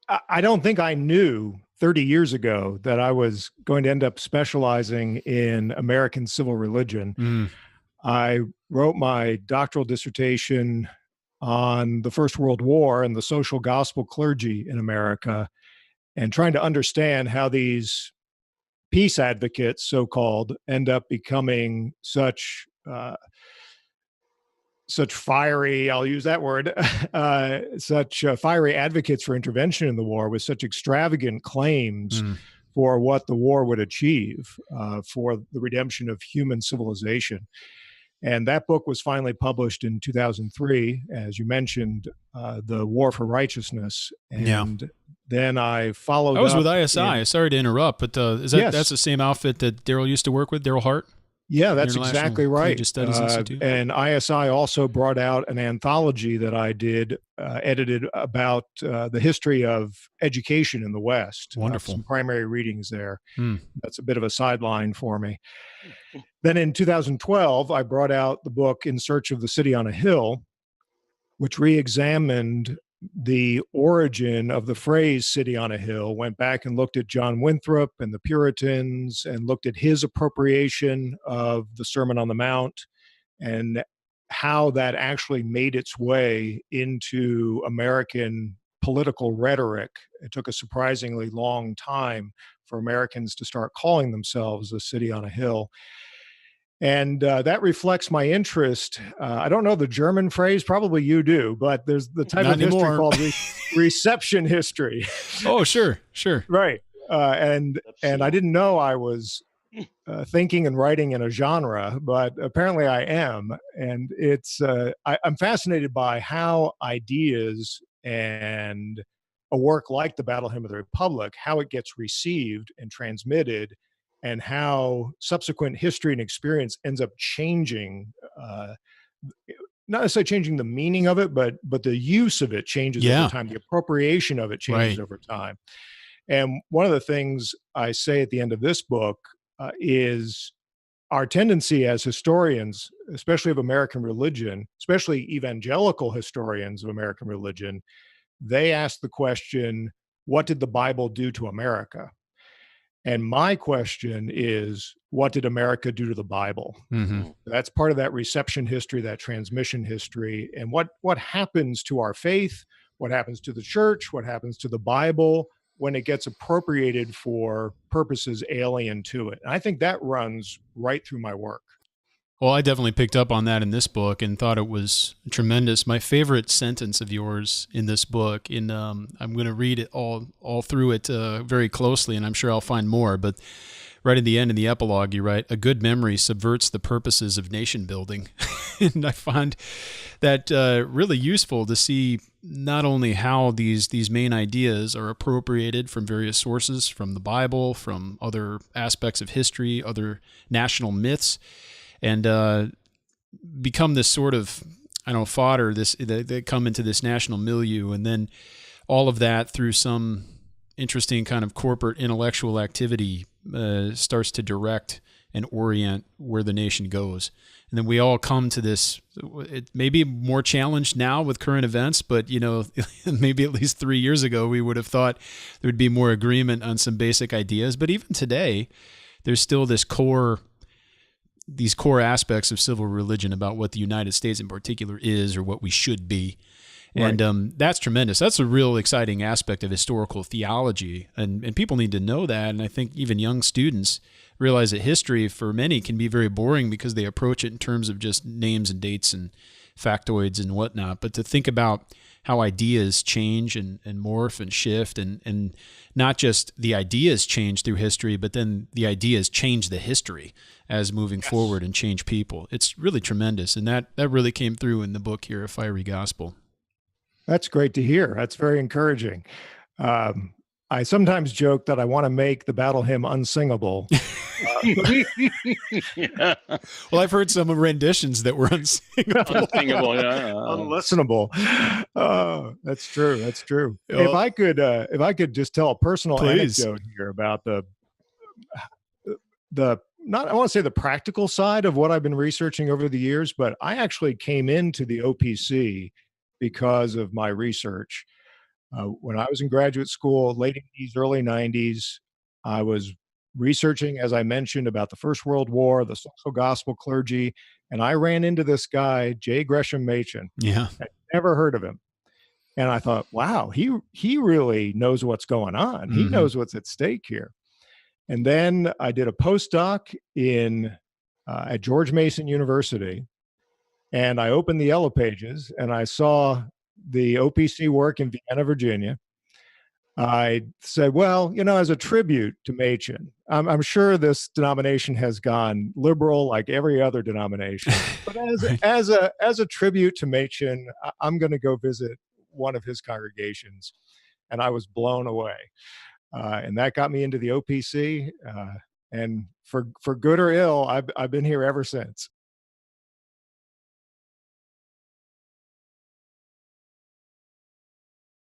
I don't think I knew 30 years ago that I was going to end up specializing in American civil religion. Mm, I wrote my doctoral dissertation on the First World War and the social gospel clergy in America, and trying to understand how these peace advocates, so called, end up becoming such fiery, I'll use that word, such fiery advocates for intervention in the war with such extravagant claims mm. for what the war would achieve for the redemption of human civilization. And that book was finally published in 2003, as you mentioned, The War for Righteousness. Yeah. And then I I followed was with up ISI. in, Sorry to interrupt, but that's yes, the same outfit that Daryl used to work with, Daryl Hart, yeah, that's International exactly right. Collegiate Studies Institute. And ISI also brought out an anthology that I did, edited about the history of education in the West, Wonderful. some primary readings there. Hmm. That's a bit of a sideline for me. Then in 2012, I brought out the book In Search of the City on a Hill, which re-examined the origin of the phrase city on a hill, went back and looked at John Winthrop and the Puritans and looked at his appropriation of the Sermon on the Mount and how that actually made its way into American political rhetoric. It took a surprisingly long time for Americans to start calling themselves a city on a hill. And that reflects my interest. I don't know the German phrase, probably you do, but there's the type Not of history anymore. called reception history. Oh, sure, sure. Right. And I didn't know I was thinking and writing in a genre, but apparently I am. And I'm fascinated by how ideas and a work like the Battle Hymn of the Republic, how it gets received and transmitted, and how subsequent history and experience ends up changing, not necessarily changing the meaning of it, but the use of it changes over Yeah, time. The appropriation of it changes right. over time. And one of the things I say at the end of this book is our tendency as historians, especially of American religion, especially evangelical historians of American religion, they ask the question, what did the Bible do to America? And my question is, what did America do to the Bible? Hmm. That's part of that reception history, that transmission history. And what happens to our faith, what happens to the church, what happens to the Bible when it gets appropriated for purposes alien to it. And I think that runs right through my work. Well, I definitely picked up on that in this book and thought it was tremendous. My favorite sentence of yours in this book, I'm going to read it all through it very closely, and I'm sure I'll find more. But right at the end in the epilogue, you write, "A good memory subverts the purposes of nation building," and I find that really useful to see not only how these main ideas are appropriated from various sources, from the Bible, from other aspects of history, other national myths, and become this sort of, I don't know, fodder. They come into this national milieu, and then all of that through some interesting kind of corporate intellectual activity starts to direct and orient where the nation goes. And then we all come to this. It may be more challenged now with current events, but maybe at least 3 years ago we would have thought there would be more agreement on some basic ideas. But even today, there's still these core aspects of civil religion about what the United States in particular is, or what we should be. Right. And that's tremendous. That's a real exciting aspect of historical theology. And people need to know that. And I think even young students realize that history for many can be very boring because they approach it in terms of just names and dates and factoids and whatnot. But to think about how ideas change and morph and shift, and not just the ideas change through history, but then the ideas change the history as moving forward and change people. It's really tremendous. And that really came through in the book here, A Fiery Gospel. That's great to hear. That's very encouraging. I sometimes joke that I want to make the battle hymn unsingable. Yeah. Well, I've heard some renditions that were unsingable. Unsingable, yeah. Unlistenable. Oh, that's true. That's true. Well, If I could just tell a personal please. anecdote here about the not, I want to say the practical side of what I've been researching over the years, but I actually came into the OPC because of my research. When I was in graduate school, late 80s, early 90s, I was researching, as I mentioned, about the First World War, the social gospel clergy, and I ran into this guy, J. Gresham Machen. Yeah. I'd never heard of him. And I thought, wow, he really knows what's going on. He Hmm. knows what's at stake here. And then I did a postdoc in at George Mason University, and I opened the Yellow Pages and I saw the OPC work in Vienna, Virginia. I said, well, as a tribute to Machen, I'm sure this denomination has gone liberal like every other denomination, but Right. as a tribute to Machen, I'm going to go visit one of his congregations, and I was blown away. And that got me into the OPC, and for good or ill, I've been here ever since.